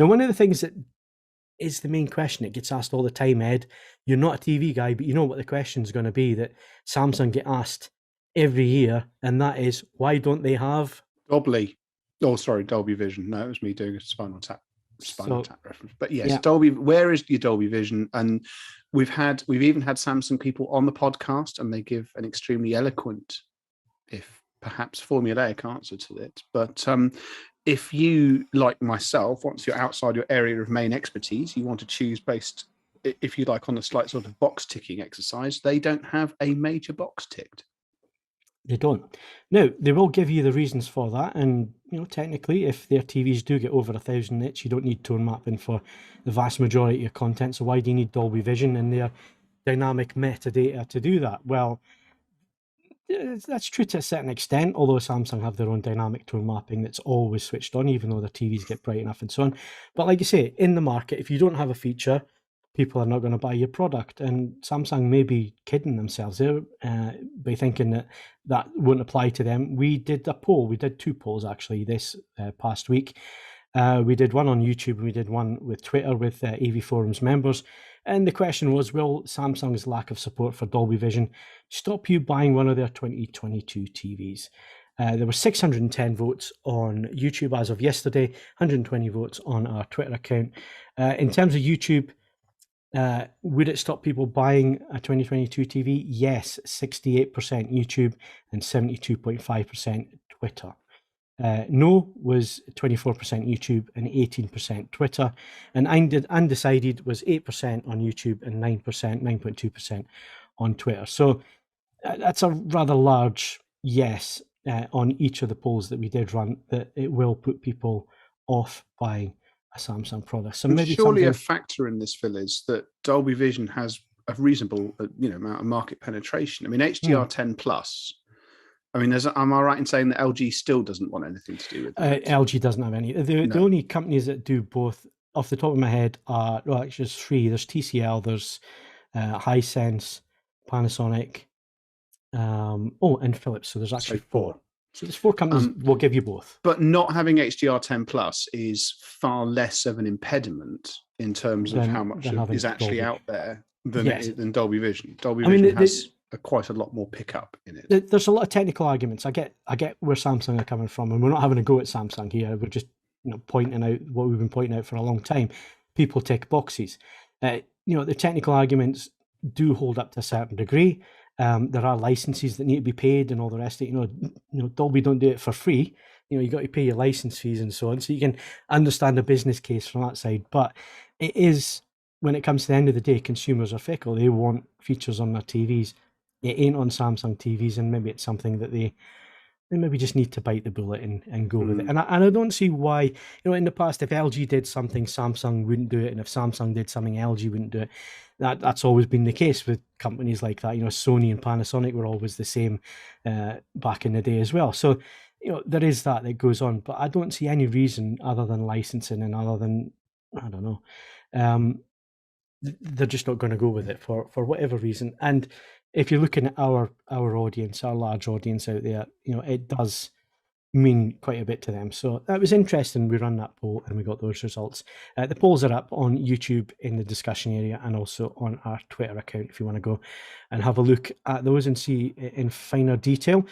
Now, one of the things that is the main question that gets asked all the time, Ed, you're not a TV guy, but you know what the question is going to be that Samsung get asked every year, and that is, why don't they have Dolby Vision. No, it was me doing a Spinal Tap reference. But yes, yeah. Dolby. Where is your Dolby Vision? And we've even had Samsung people on the podcast, and they give an extremely eloquent, if perhaps formulaic answer to it. But if you, like myself, once you're outside your area of main expertise, you want to choose based, if you like, on a slight sort of box ticking exercise, they don't have a major box ticked. They don't. Now, they will give you the reasons for that. And, technically, if their TVs do get over 1,000 nits, you don't need tone mapping for the vast majority of your content. So why do you need Dolby Vision and their dynamic metadata to do that? Well, that's true to a certain extent, although Samsung have their own dynamic tone mapping that's always switched on, even though their TVs get bright enough and so on. But like you say, in the market, if you don't have a feature, people are not going to buy your product. And Samsung may be kidding themselves there by thinking that won't apply to them. We did a poll. We did 2 polls, actually, this past week. We did one on YouTube and we did one with Twitter with AVForums members. And the question was, will Samsung's lack of support for Dolby Vision stop you buying one of their 2022 TVs? There were 610 votes on YouTube as of yesterday, 120 votes on our Twitter account. In terms of YouTube, would it stop people buying a 2022 TV? Yes, 68% YouTube and 72.5% Twitter. No was 24% YouTube and 18% Twitter. And undecided was 8% on YouTube and 9.2% on Twitter. So that's a rather large yes on each of the polls that we did run, that it will put people off buying a Samsung product. So maybe surely a factor in this, Phil, is that Dolby Vision has a reasonable amount of market penetration. I mean, HDR10 Plus. I mean, am I right in saying that LG still doesn't want anything to do with it? LG doesn't have any. The only companies that do both, off the top of my head, are, well, actually there's 3. There's TCL, there's Hisense, Panasonic, and Philips. So there's actually 4. So there's 4 companies will give you both. But not having HDR10 Plus is far less of an impediment in terms of how much is actually Dolby out there than Dolby Vision. Dolby Vision has quite a lot more pickup in it. There's a lot of technical arguments. I get where Samsung are coming from, and we're not having a go at Samsung here. We're just pointing out what we've been pointing out for a long time. People tick boxes. The technical arguments do hold up to a certain degree. There are licenses that need to be paid and all the rest of it. Dolby don't do it for free. You got to pay your license fees and so on. So you can understand the business case from that side. But it is, when it comes to the end of the day, consumers are fickle. They want features on their TVs. It ain't on Samsung TVs, and maybe it's something that they maybe just need to bite the bullet and go with it. And I don't see why, in the past, if LG did something, Samsung wouldn't do it. And if Samsung did something, LG wouldn't do it. That's always been the case with companies like that. Sony and Panasonic were always the same back in the day as well. So, there is that goes on. But I don't see any reason other than licensing and other than, I don't know, they're just not going to go with it for whatever reason. And if you're looking at our audience, our large audience out there, it does mean quite a bit to them. So that was interesting. We ran that poll and we got those results. The polls are up on YouTube in the discussion area and also on our Twitter account if you want to go and have a look at those and see in finer detail.